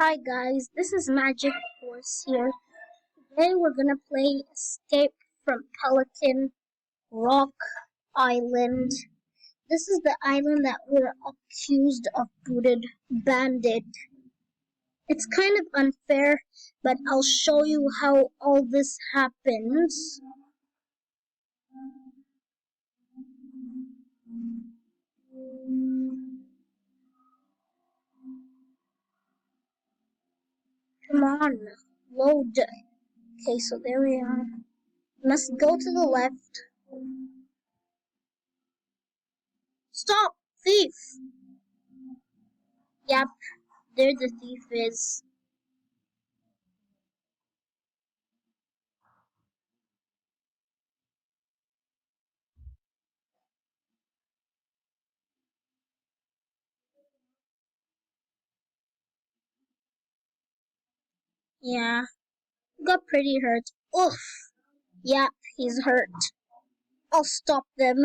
Hi guys, this is Magic Force here. Today we're gonna play Escape from Pelican Rock Island. This is the island that we're accused of booted bandit. It's kind of unfair, but I'll show you how all this happens. Come on, load. Okay, so there we are. Must go to the left. Stop, thief! Yep, there the thief is. Yeah, got pretty hurt. Oof! Yep, he's hurt. I'll stop them.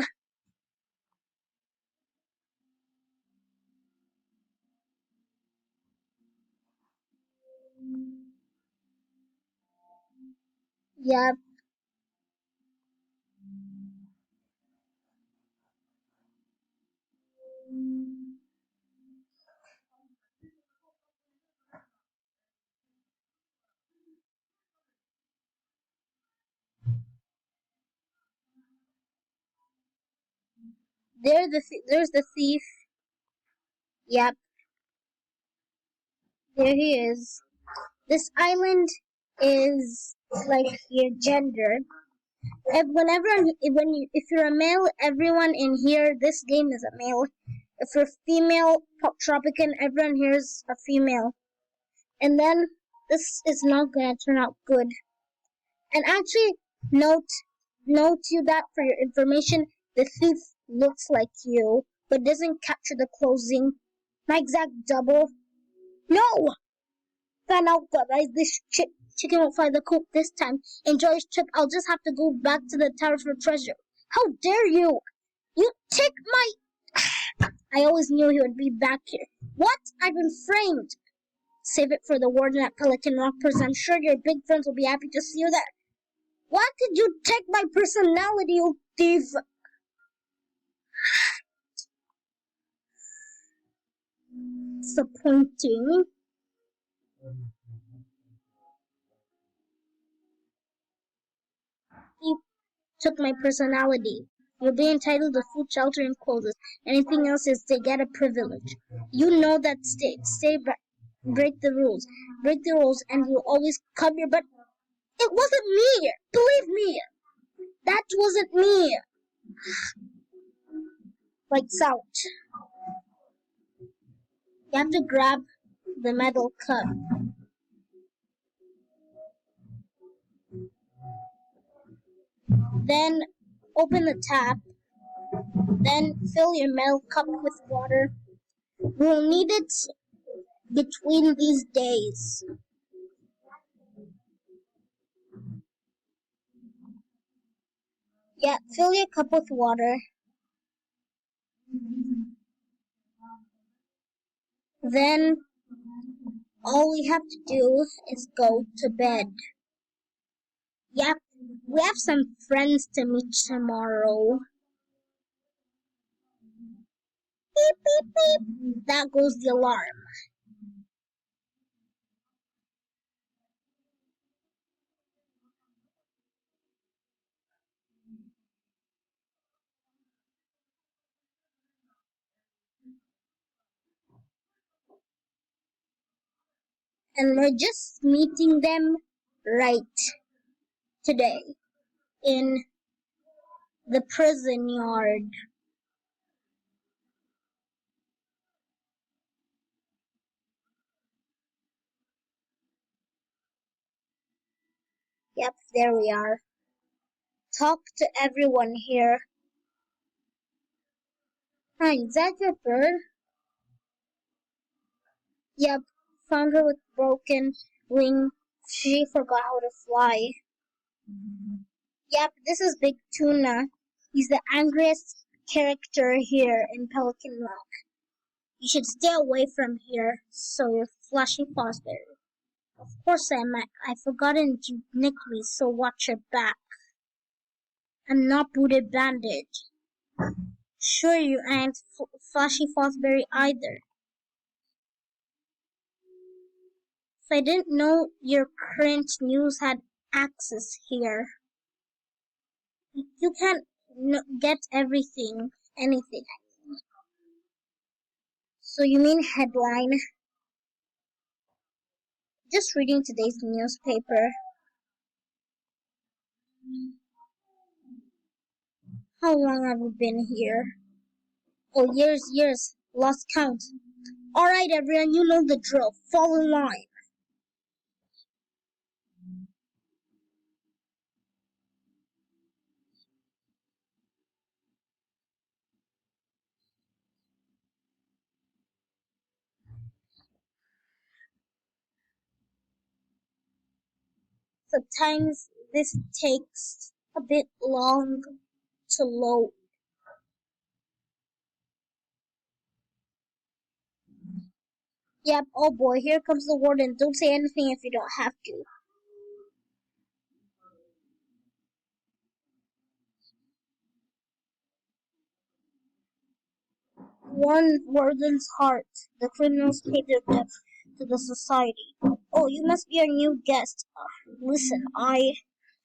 Yep. There's the thief. Yep, there he is. This island is like your gender. If you're a male, everyone in here, this game is a male. If you're female, poptropican, everyone here is a female. And then this is not gonna turn out good. And actually, note you that for your information, the thief looks like you, but doesn't capture the closing. My exact double. No! Found out, guys. This chicken won't find the coop this time. Enjoy this trip. I'll just have to go back to the tower for treasure. How dare you! You take my... I always knew he would be back here. What? I've been framed. Save it for the warden at Pelican Rock Person. I'm sure your big friends will be happy to see you there. Why did you take my personality, you thief? Disappointing. You took my personality. You'll be entitled to food, shelter, and clothes. Anything else is to get a privilege. You know that break the rules. Break the rules, and you'll always come here, but it wasn't me! Believe me! That wasn't me! Lights out. You have to grab the metal cup. Then open the tap. Then fill your metal cup with water. We'll need it between these days. Yeah, fill your cup with water. Then all we have to do is go to bed. Yep, we have some friends to meet tomorrow. Beep, beep, beep. That goes the alarm. And we're just meeting them right today in the prison yard. Yep, there we are. Talk to everyone here. Hi, is that your bird? Yep, found her with broken wing. She forgot how to fly. Yep, this is Big Tuna. He's the angriest character here in Pelican Rock. You should stay away from here, so you're Flashy Fosbury. Of course I've forgotten you nicked me, so watch your back. I'm not Booted Bandit. Sure you ain't Flashy Fosbury either. If I didn't know your current news had access here. You can't get anything. So you mean headline? Just reading today's newspaper. How long have you been here? Oh, years. Lost count. Alright, everyone, you know the drill. Fall in line. Sometimes this takes a bit long to load. Yep, oh boy, here comes the warden. Don't say anything if you don't have to. Warden's heart. The criminals paid their debt to the society. Oh, you must be our new guest. Listen,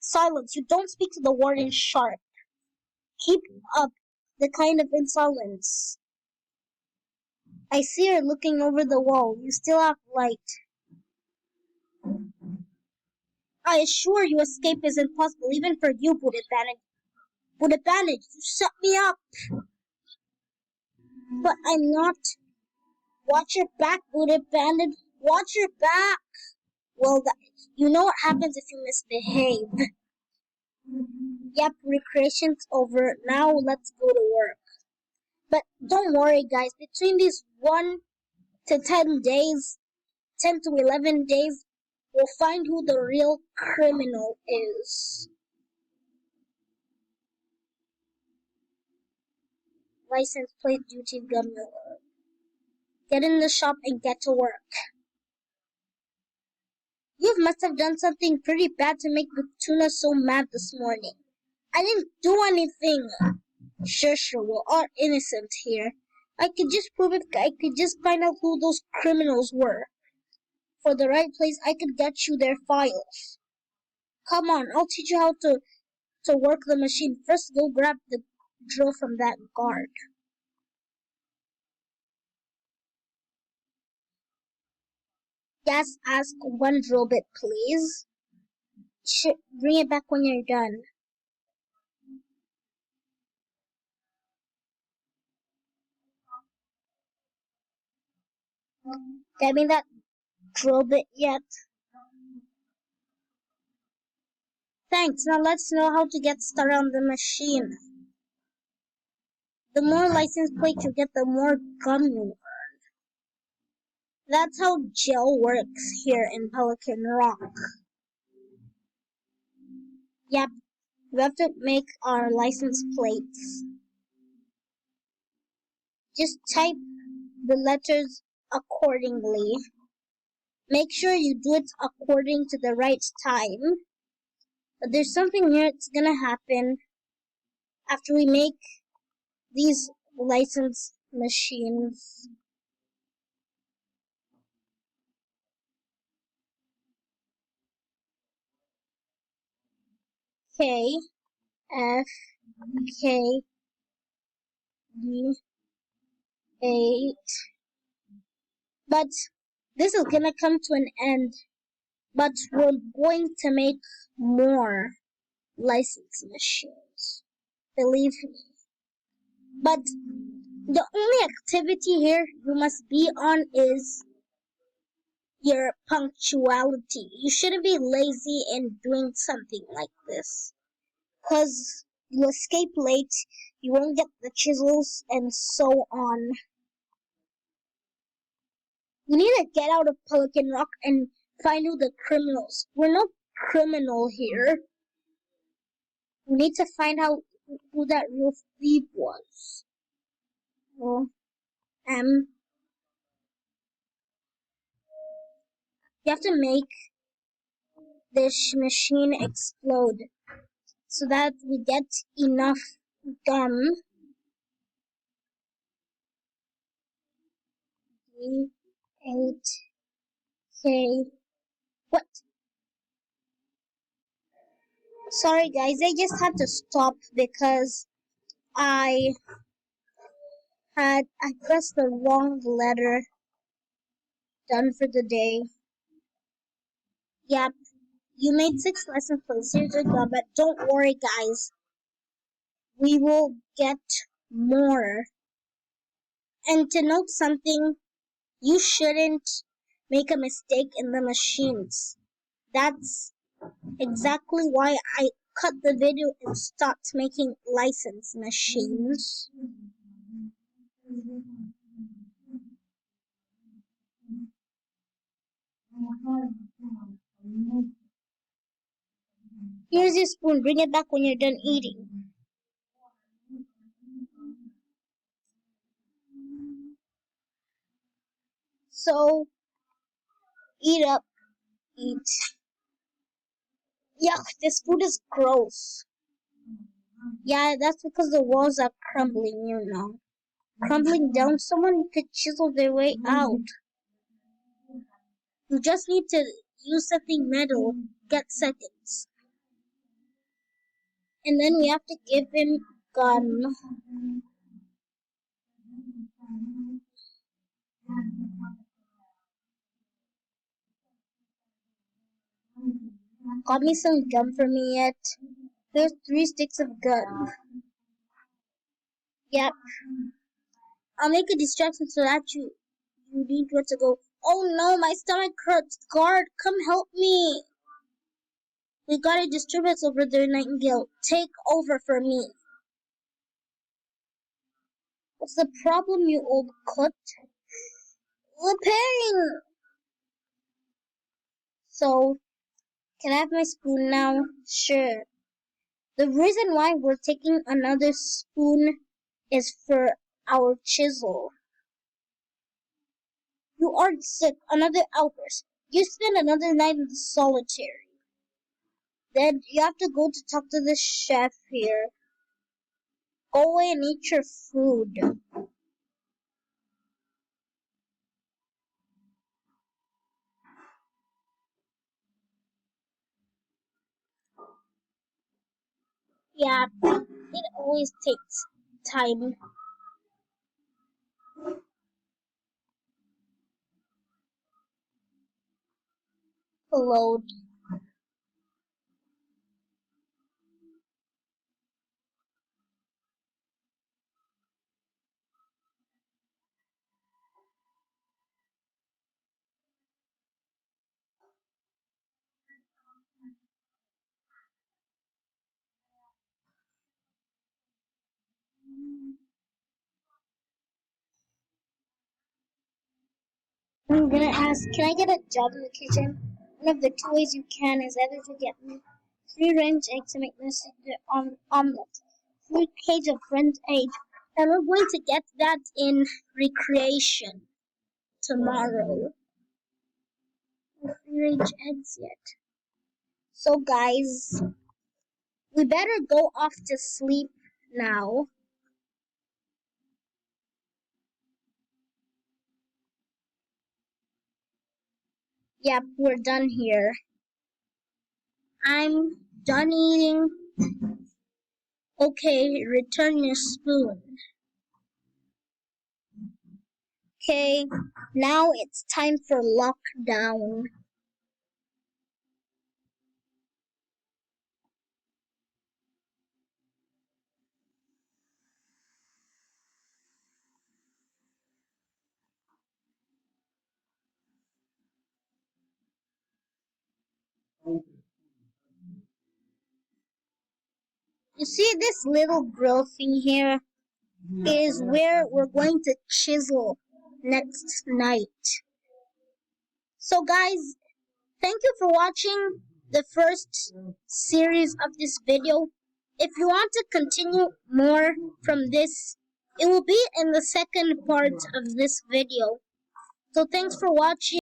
Silence, you don't speak to the warden sharp. Keep up the kind of insolence. I see her looking over the wall. You still have light. I assure you escape is impossible, even for you, Buddha Bandit. Buddha Bandit, you shut me up! But I'm not. Watch your back, Buddha Bandit. Watch your back! Well, you know what happens if you misbehave. Yep, recreation's over. Now let's go to work. But don't worry, guys. Between these 1 to 10 days, 10 to 11 days, we'll find who the real criminal is. License plate duty governor. Get in the shop and get to work. You must have done something pretty bad to make the tuna so mad this morning. I didn't do anything. Sure, we're all innocent here. I could just prove it. I could just find out who those criminals were. For the right place, I could get you their files. Come on, I'll teach you how to work the machine. First, go grab the drill from that guard. Yes, ask one drill bit, please. Bring it back when you're done. Get me that drill bit yet? Thanks, now let's know how to get started on the machine. The more license plates you get, the more gum you earn. That's how jail works here in Pelican Rock. Yep, we have to make our license plates. Just type the letters accordingly. Make sure you do it according to the right time. But there's something here that's gonna happen after we make these license machines. K, F, K, D, 8. But this is gonna come to an end. But we're going to make more license machines. Believe me. But the only activity here you must be on is your punctuality. You shouldn't be lazy in doing something like this. Because you escape late, you won't get the chisels, and so on. We need to get out of Pelican Rock and find who the criminals. We're not criminal here. We need to find out who that real thief was. Well, You have to make this machine explode so that we get enough gum. 8K. What? Sorry guys, I just had to stop because I I pressed the wrong letter. Done for the day. Yep, you made 6 lessons plays. Here's your gum, but don't worry guys. We will get more. And to note something, you shouldn't make a mistake in the machines. That's exactly why I cut the video and stopped making license machines. Here's your spoon. Bring it back when you're done eating. So, eat up. Eat. Yuck, this food is gross. Yeah, that's because the walls are crumbling, you know. Crumbling down, someone could chisel their way out. You just need to use something metal, get seconds. And then we have to give him gun. Got me some gum for me yet? There's 3 sticks of gum. Yep. I'll make a distraction so that you need where to go. Oh no, my stomach hurts. Guard, come help me. We got a disturbance over there, Nightingale. Take over for me. What's the problem, you old coot? Repairing! So, can I have my spoon now? Sure. The reason why we're taking another spoon is for our chisel. You are sick. Another outburst. You spend another night in the solitary. Then you have to go to talk to the chef here. Go away and eat your food. Yeah, it always takes time. To load. I'm gonna ask, can I get a job in the kitchen? One of the 2 ways you can is either to get me 3 range eggs to make this omelet, 3 cage of French eggs, and we're going to get that in recreation tomorrow. No 3 range eggs yet. So guys, we better go off to sleep now. Yep, we're done here. I'm done eating. Okay, return your spoon. Okay, now it's time for lockdown. You see this little grill thing here is where we're going to chisel next night. So guys, thank you for watching the first series of this video. If you want to continue more from this, it will be in the second part of this video. So thanks for watching.